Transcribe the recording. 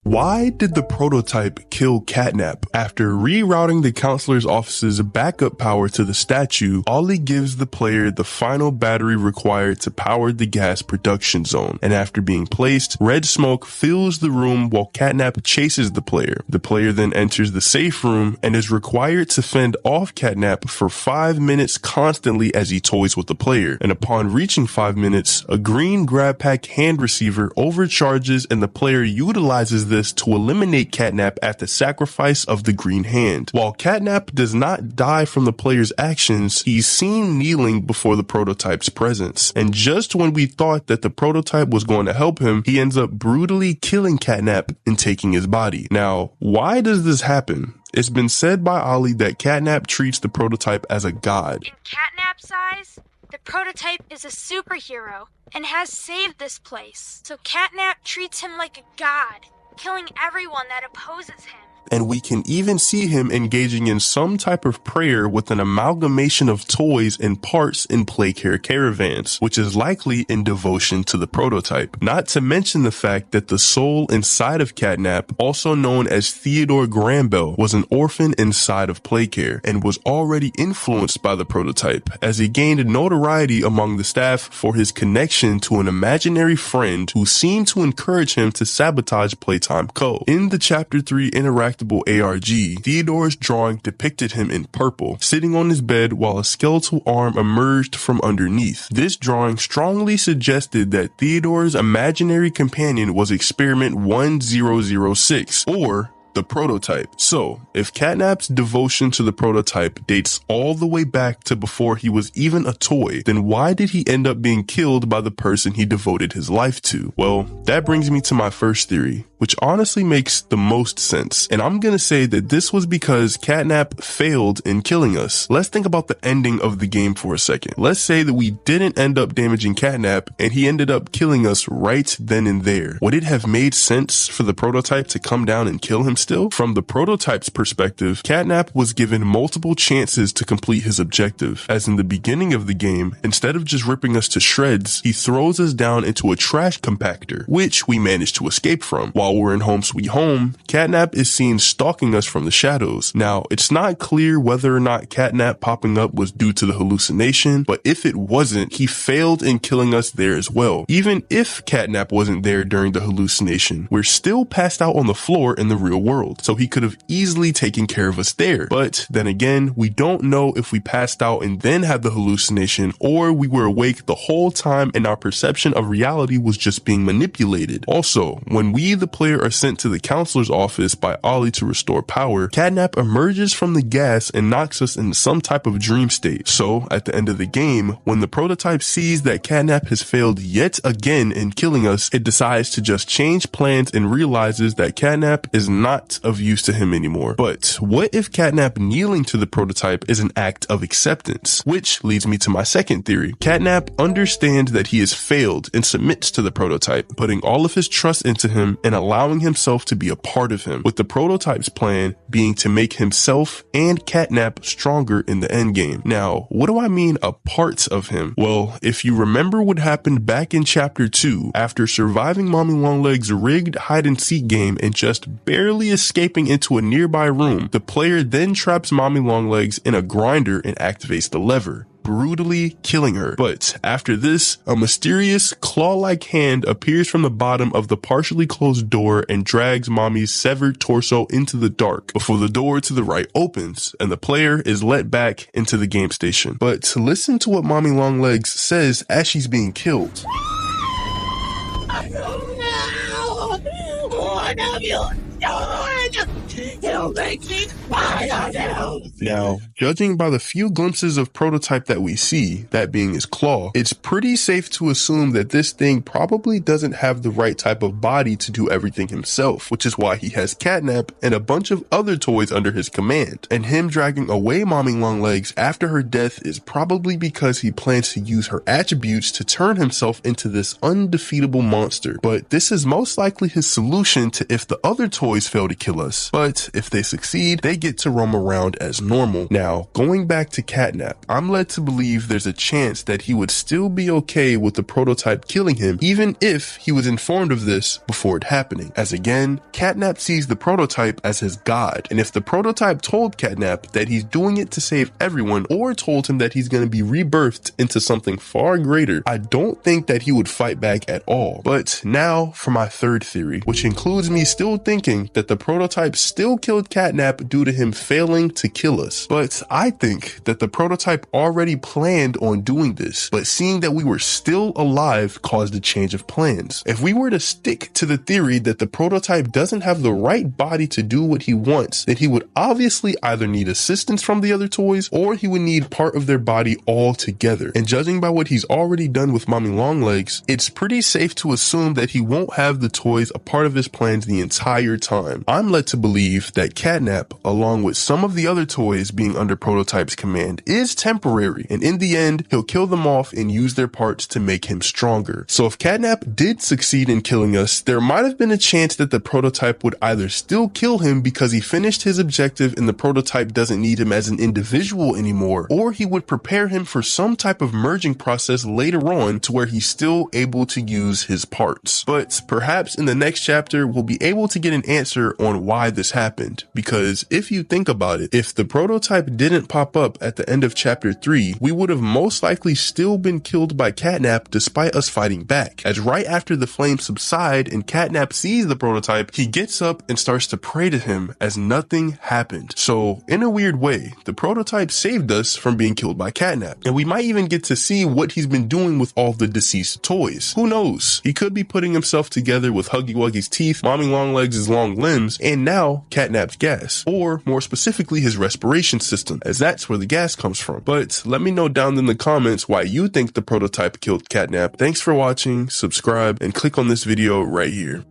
Why did the prototype kill CatNap? After rerouting the counselor's office's backup power to the statue, Ollie gives the player the final battery required to power the gas production zone, and after being placed, red smoke fills the room while CatNap chases the player. The player then enters the safe room and is required to fend off CatNap for 5 minutes constantly as he toys with the player, and upon reaching 5 minutes, a green grab pack hand receiver overcharges and the player utilizes this to eliminate CatNap at the sacrifice of the green hand. While CatNap does not die from the player's actions, he's seen kneeling before the prototype's presence. And just when we thought that the prototype was going to help him, he ends up brutally killing CatNap and taking his body. Now, why does this happen? It's been said by Ollie that CatNap treats the prototype as a god. In CatNap's eyes, the prototype is a superhero and has saved this place. So CatNap treats him like a god, killing everyone that opposes him. And we can even see him engaging in some type of prayer with an amalgamation of toys and parts in Playcare caravans, which is likely in devotion to the prototype. Not to mention the fact that the soul inside of CatNap, also known as Theodore Grambel, was an orphan inside of Playcare and was already influenced by the prototype, as he gained notoriety among the staff for his connection to an imaginary friend who seemed to encourage him to sabotage Playtime Co. In the Chapter 3 interactive ARG, Theodore's drawing depicted him in purple, sitting on his bed while a skeletal arm emerged from underneath. This drawing strongly suggested that Theodore's imaginary companion was Experiment 1006, or the prototype. So, if CatNap's devotion to the prototype dates all the way back to before he was even a toy, then why did he end up being killed by the person he devoted his life to? Well, that brings me to my first theory, which honestly makes the most sense. And I'm gonna say that this was because CatNap failed in killing us. Let's think about the ending of the game for a second. Let's say that we didn't end up damaging CatNap and he ended up killing us right then and there. Would it have made sense for the prototype to come down and kill him still? From the prototype's perspective, CatNap was given multiple chances to complete his objective, as in the beginning of the game, instead of just ripping us to shreds, he throws us down into a trash compactor, which we managed to escape from. While we're in Home Sweet Home, CatNap is seen stalking us from the shadows. Now, it's not clear whether or not CatNap popping up was due to the hallucination, but if it wasn't, he failed in killing us there as well. Even if CatNap wasn't there during the hallucination, we're still passed out on the floor in the real world, so he could have easily taken care of us there. But then again, we don't know if we passed out and then had the hallucination, or we were awake the whole time and our perception of reality was just being manipulated. Also, when we, the player, are sent to the counselor's office by Ollie to restore power, CatNap emerges from the gas and knocks us into some type of dream state. So, at the end of the game, when the prototype sees that CatNap has failed yet again in killing us, it decides to just change plans and realizes that CatNap is not of use to him anymore. But what if CatNap kneeling to the prototype is an act of acceptance? Which leads me to my second theory. CatNap understands that he has failed and submits to the prototype, putting all of his trust into him and allowing himself to be a part of him, with the prototype's plan being to make himself and CatNap stronger in the endgame. Now, what do I mean a part of him? Well, if you remember what happened back in Chapter 2, after surviving Mommy Longlegs' rigged hide-and-seek game and just barely escaping into a nearby room, the player then traps Mommy Longlegs in a grinder and activates the lever, brutally killing her. But after this, a mysterious claw-like hand appears from the bottom of the partially closed door and drags Mommy's severed torso into the dark before the door to the right opens and the player is let back into the game station. But listen to what Mommy Longlegs says as she's being killed. I don't know. One of you You'll make me cry on you. Now, judging by the few glimpses of prototype that we see, that being his claw, it's pretty safe to assume that this thing probably doesn't have the right type of body to do everything himself, which is why he has CatNap and a bunch of other toys under his command. And him dragging away Mommy Longlegs after her death is probably because he plans to use her attributes to turn himself into this undefeatable monster. But this is most likely his solution to if the other toys fail to kill us. But but if they succeed, they get to roam around as normal. Now, going back to CatNap, I'm led to believe there's a chance that he would still be okay with the prototype killing him, even if he was informed of this before it happening. As again, CatNap sees the prototype as his god, and if the prototype told CatNap that he's doing it to save everyone, or told him that he's going to be rebirthed into something far greater, I don't think that he would fight back at all. But now for my third theory, which includes me still thinking that the prototype still killed CatNap due to him failing to kill us. But I think that the prototype already planned on doing this, but seeing that we were still alive caused a change of plans. If we were to stick to the theory that the prototype doesn't have the right body to do what he wants, then he would obviously either need assistance from the other toys, or he would need part of their body altogether. And judging by what he's already done with Mommy Longlegs, it's pretty safe to assume that he won't have the toys a part of his plans the entire time. I'm led to believe that CatNap, along with some of the other toys being under Prototype's command, is temporary, and in the end, he'll kill them off and use their parts to make him stronger. So if CatNap did succeed in killing us, there might have been a chance that the Prototype would either still kill him because he finished his objective and the Prototype doesn't need him as an individual anymore, or he would prepare him for some type of merging process later on to where he's still able to use his parts. But perhaps in the next chapter, we'll be able to get an answer on why this happened, because if you think about it, if the Prototype didn't pop up at the end of chapter 3, we would have most likely still been killed by CatNap despite us fighting back, as right after the flames subside and CatNap sees the Prototype, he gets up and starts to pray to him as nothing happened. So in a weird way, the Prototype saved us from being killed by CatNap, and we might even get to see what he's been doing with all the deceased toys. Who knows? He could be putting himself together with Huggy Wuggy's teeth, Mommy Longlegs' long limbs, and now CatNap's gas, or more specifically his respiration system, as that's where the gas comes from. But let me know down in the comments why you think the Prototype killed CatNap. Thanks for watching, subscribe, and click on this video right here.